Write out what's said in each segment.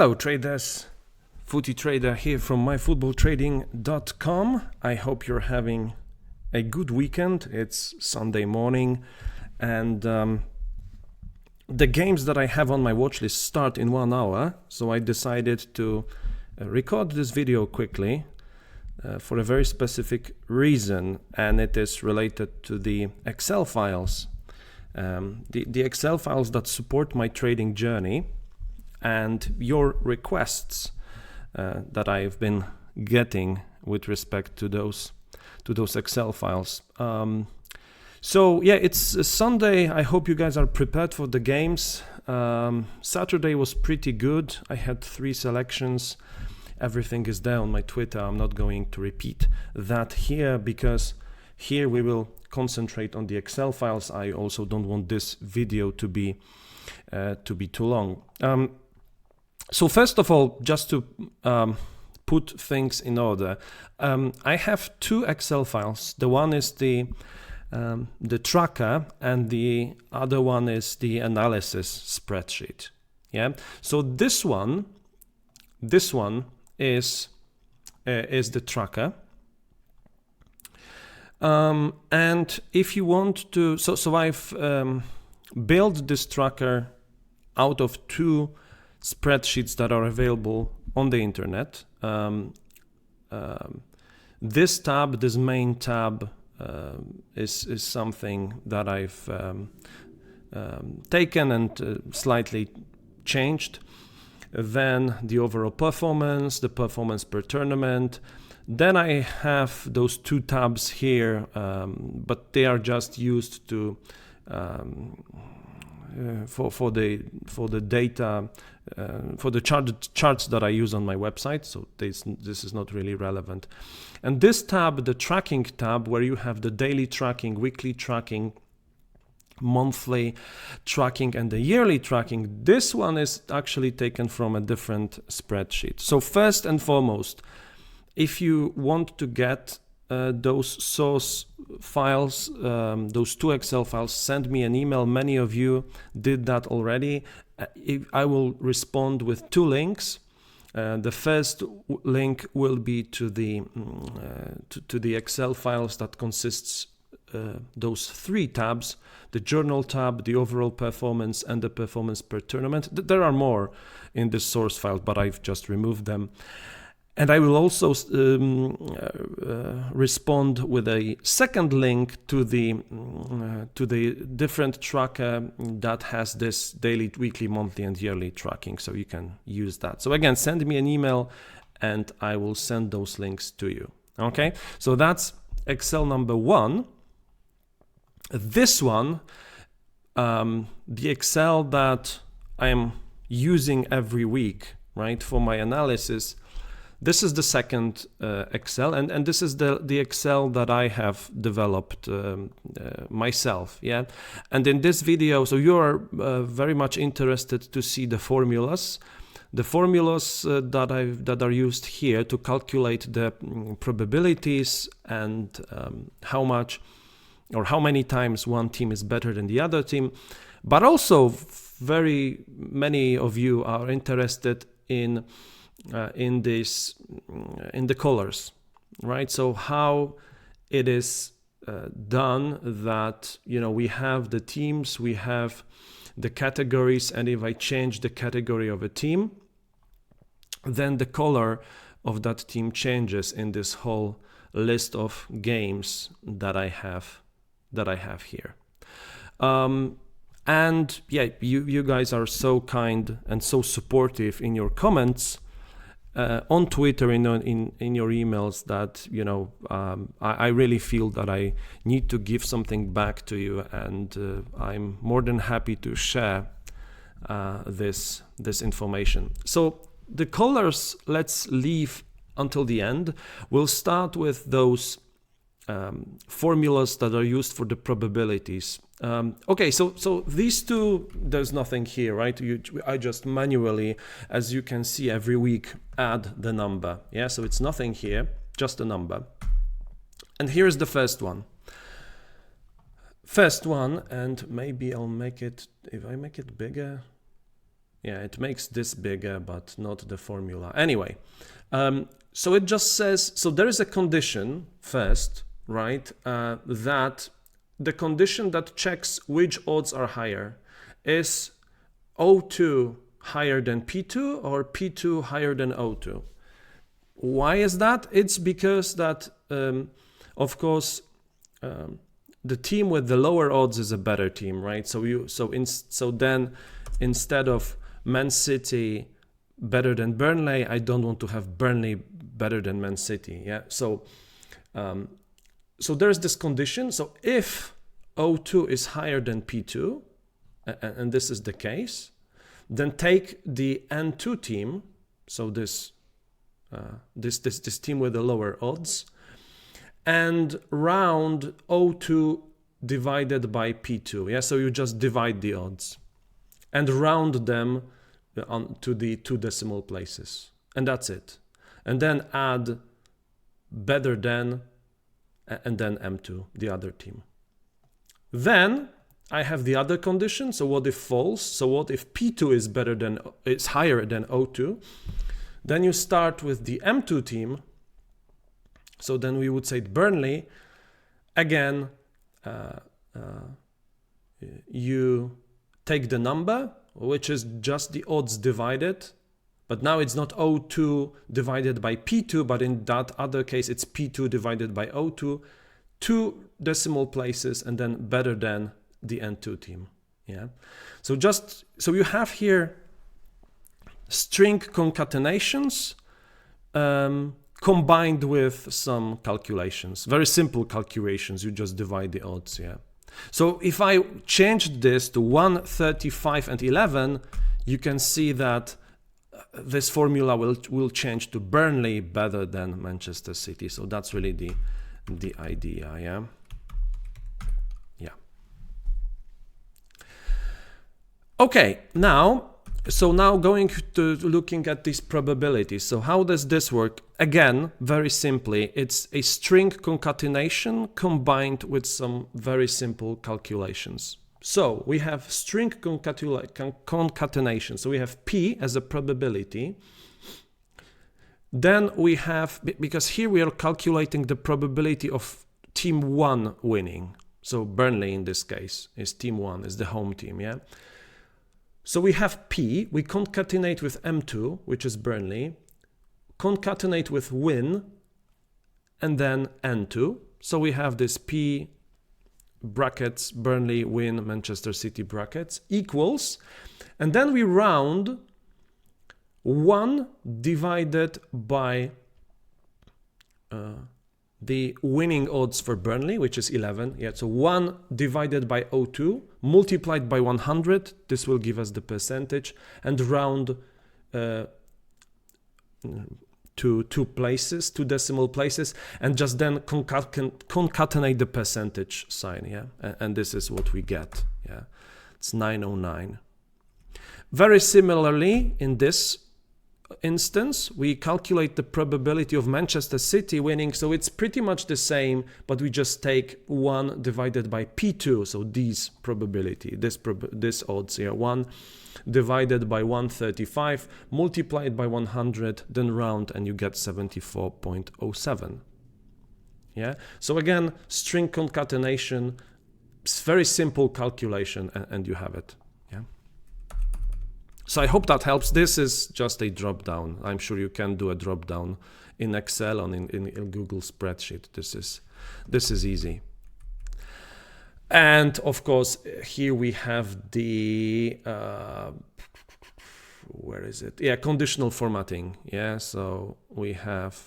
Hello traders, Footy Trader here from myfootballtrading.com. I hope you're having a good weekend. It's Sunday morning and the games that I have on my watch list start in 1 hour. So I decided to record this video quickly for a very specific reason, and it is related to the Excel files. The Excel files that support my trading journey and your requests that I've been getting with respect to those Excel files. So yeah, it's a Sunday. I hope you guys are prepared for the games. Saturday was pretty good. I had 3 selections. Everything is there on my Twitter. I'm not going to repeat that here because here we will concentrate on the Excel files. I also don't want this video to be too long. So first of all, just to put things in order, I have 2 Excel files. The one is the tracker, and the other one is the analysis spreadsheet. Yeah. So this one is the tracker. And if you want to, so I've built this tracker out of 2 spreadsheets that are available on the internet. This tab, this main tab, is something that I've taken and slightly changed. Then the overall performance, the performance per tournament. Then I have those 2 tabs here, but they are just used to for the data, for the charts that I use on my website. So this is not really relevant. And this tab, the tracking tab, where you have the daily tracking, weekly tracking, monthly tracking, and the yearly tracking, this one is actually taken from a different spreadsheet. So first and foremost, if you want to get those source files, those 2 Excel files, send me an email. Many of you did that already. I will respond with 2 links. The first link will be to the Excel files that consists those 3 tabs: the journal tab, the overall performance, and the performance per tournament. There are more in this source file, but I've just removed them. And I will also respond with a second link to the different tracker that has this daily, weekly, monthly, and yearly tracking, so you can use that. So again, send me an email and I will send those links to you. Okay, so that's Excel number 1. This one, the Excel that I am using every week, right, for my analysis. This is the second Excel, and this is the Excel that I have developed myself. Yeah, and in this video, so you are very much interested to see the formulas that are used here to calculate the probabilities and how much or how many times one team is better than the other team. But also, very many of you are interested in the colors, right? So how it is done that, we have the teams, we have the categories, and if I change the category of a team, then the color of that team changes in this whole list of games that I have here. And yeah, you guys are so kind and so supportive in your comments on Twitter, in your emails, that I really feel that I need to give something back to you, and I'm more than happy to share this information. So the colors, let's leave until the end. We'll start with those formulas that are used for the probabilities. Okay, so these 2, there's nothing here, right? I just manually, as you can see, every week add the number. Yeah, so it's nothing here, just a number. And here's the first one. And maybe I'll make it, if I make it bigger, Yeah, it makes this bigger, but not the formula. Anyway, so it just says, so there is a condition first, right? That the condition that checks which odds are higher is O2 higher than P2 or P2 higher than O2. Why is that? It's because that, of course, the team with the lower odds is a better team, right? So then instead of Man City better than Burnley, I don't want to have Burnley better than Man City. Yeah. So there's this condition. So if O2 is higher than P2, and this is the case, then take the N2 team. So this team with the lower odds, and round O2 divided by P2. Yeah. So you just divide the odds and round them to the 2 decimal places. And that's it. And then add better than, and then M2, the other team. Then I have the other condition. So what if false? So what if P2 is higher than O2? Then you start with the M2 team. So then we would say Burnley. Again, you take the number, which is just the odds divided, but now it's not O2 divided by P2, but in that other case, it's P2 divided by O2, 2 decimal places, and then better than the N2 team. Yeah. So you have here string concatenations combined with some calculations, very simple calculations. You just divide the odds. Yeah. So if I changed this to 1, 35, and 11, you can see that this formula will change to Burnley better than Manchester City. So that's really the idea. Yeah. Yeah. Okay. Now going to looking at these probabilities. So how does this work? Again, very simply, it's a string concatenation combined with some very simple calculations. So we have string concatenation. So we have P as a probability. Then we have, because here we are calculating the probability of team 1 winning. So Burnley in this case is team 1, is the home team, yeah? So we have P, we concatenate with M2, which is Burnley, concatenate with win, and then N2. So we have this P brackets, Burnley, win, Manchester City brackets, equals, and then we round 1 divided by the winning odds for Burnley, which is 11. Yeah, so 1 divided by O2 multiplied by 100. This will give us the percentage, and round to 2 places, 2 decimal places, and just then concatenate the percentage sign. Yeah, and this is what we get. Yeah, it's 909. Very similarly, in this instance, we calculate the probability of Manchester City winning. So it's pretty much the same, but we just take 1 divided by P2. So this probability, this odds here, 1 divided by 135, multiplied by 100, then round, and you get 74.07. Yeah. So again, string concatenation, it's very simple calculation, and you have it. Yeah. So I hope that helps. This is just a drop down. I'm sure you can do a drop down in Excel and in Google spreadsheet. This is easy. And of course, here we have the where is it? Yeah, conditional formatting. Yeah, so we have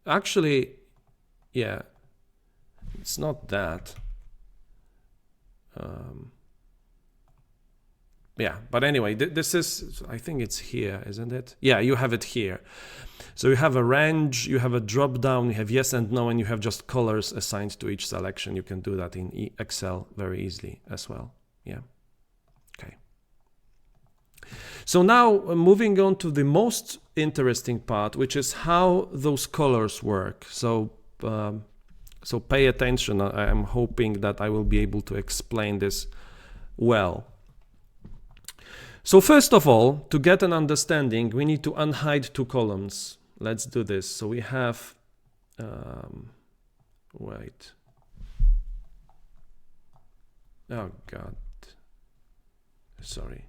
actually, yeah, it's not that. Yeah, but anyway, this is, I think it's here, isn't it? Yeah, you have it here. So you have a range, you have a drop down, you have yes and no, and you have just colors assigned to each selection. You can do that in Excel very easily as well. Yeah. Okay. So now moving on to the most interesting part, which is how those colors work. So pay attention. I am hoping that I will be able to explain this well. So first of all, to get an understanding, we need to unhide two columns. Let's do this. So we have, wait. Oh God, sorry.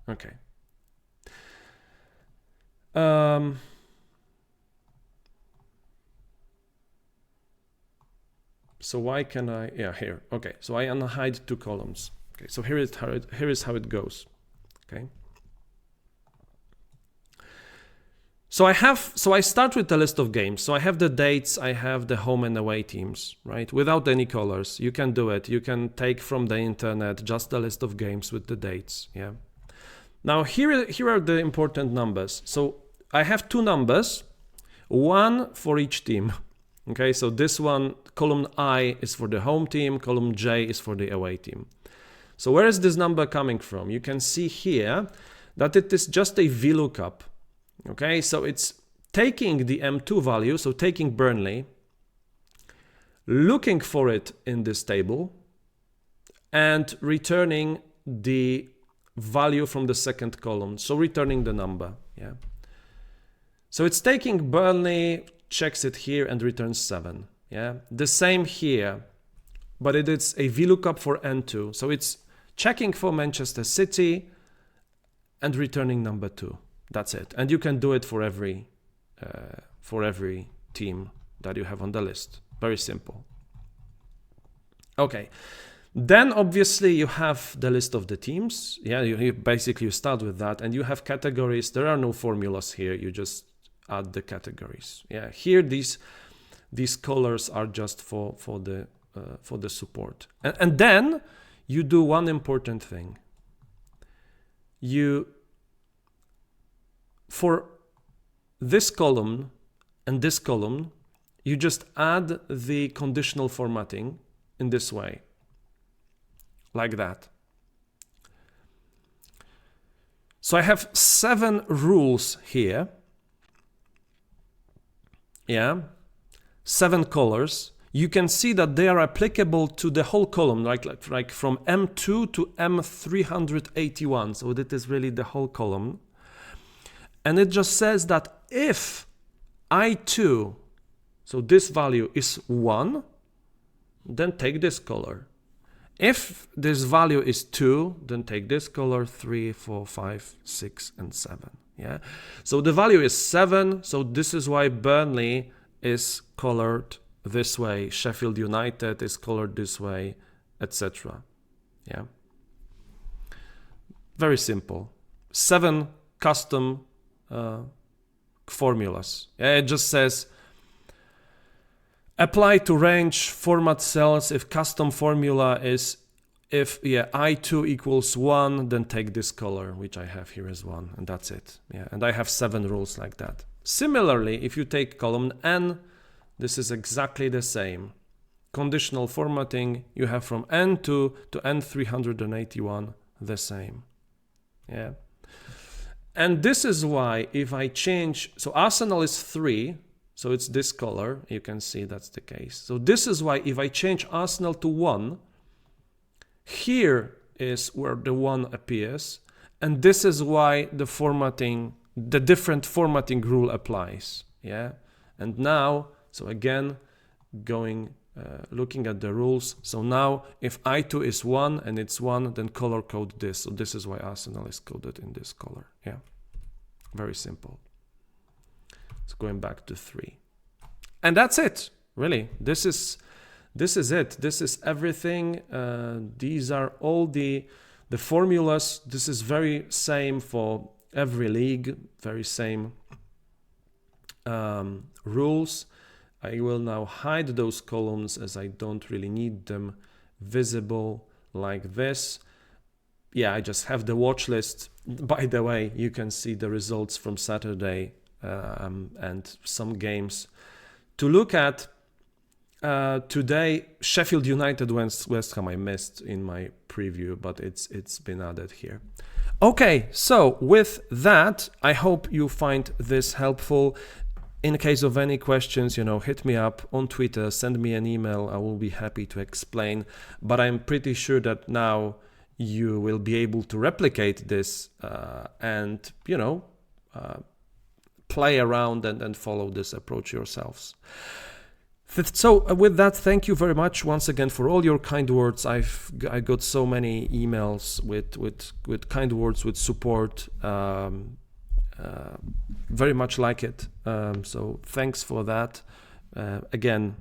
Okay. So why can I, yeah, here, okay. So I unhide two columns. Okay, so here is how it goes, okay. So I start with the list of games. So I have the dates, I have the home and away teams, right? Without any colors. You can do it. You can take from the internet just the list of games with the dates, yeah. Now here are the important numbers. So I have two numbers, one for each team. Okay, so this one, column I is for the home team, column J is for the away team. So where is this number coming from? You can see here that it is just a VLOOKUP. Okay, so it's taking the M2 value, so taking Burnley, looking for it in this table, and returning the value from the second column, so returning the number, yeah. So it's taking Burnley, checks it here and returns 7, yeah. The same here, but it is a VLOOKUP for N2, so it's checking for Manchester City and returning number 2. That's it. And you can do it for every team that you have on the list. Very simple. Okay. Then obviously you have the list of the teams. Yeah, you basically start with that, and you have categories. There are no formulas here. You just add the categories. Yeah, here these colors are just for the support. And then you do one important thing. For this column and this column, you just add the conditional formatting in this way, like that. So I have 7 rules here. Yeah, 7 colors. You can see that they are applicable to the whole column, like from M2 to M381. So that is really the whole column. And it just says that if I2, so this value is 1, then take this color. If this value is 2, then take this color, 3, 4, 5, 6, and 7. Yeah. So the value is 7. So this is why Burnley is colored this way. Sheffield United is colored this way, etc. Yeah. Very simple. 7 custom formulas. It just says apply to range format cells if custom formula is if I2 equals 1, then take this color, which I have here as 1, and that's it. Yeah, and I have 7 rules like that. Similarly, if you take column N, this is exactly the same. Conditional formatting, you have from N2 to N381 the same. Yeah. And this is why if I change, so Arsenal is 3, so it's this color, you can see that's the case. So this is why if I change Arsenal to 1, here is where the 1 appears, and this is why the formatting, the different formatting rule applies. Yeah, and now, so again, looking at the rules. So now if I2 is 1 and it's 1, then color code this. So this is why Arsenal is coded in this color. Yeah, very simple. So going back to 3. And that's it, really. This is it. This is everything. These are all the formulas. This is very same for every league, very same rules. I will now hide those columns as I don't really need them visible like this. Yeah, I just have the watch list. By the way, you can see the results from Saturday and some games to look at. Today, Sheffield United West Ham I missed in my preview, but it's been added here. Okay, so with that, I hope you find this helpful. in case of any questions, hit me up on Twitter, send me an email. I will be happy to explain. But I'm pretty sure that now you will be able to replicate this and play around and follow this approach yourselves. So with that, thank you very much once again for all your kind words. I got so many emails with kind words, with support. Very much like it. So thanks for that. Again,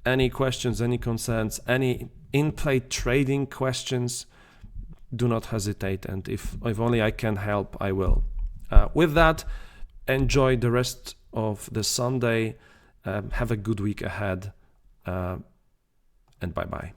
any questions, any concerns, any in-play trading questions, do not hesitate. And if only I can help, I will. With that, enjoy the rest of the Sunday. Have a good week ahead. And bye-bye.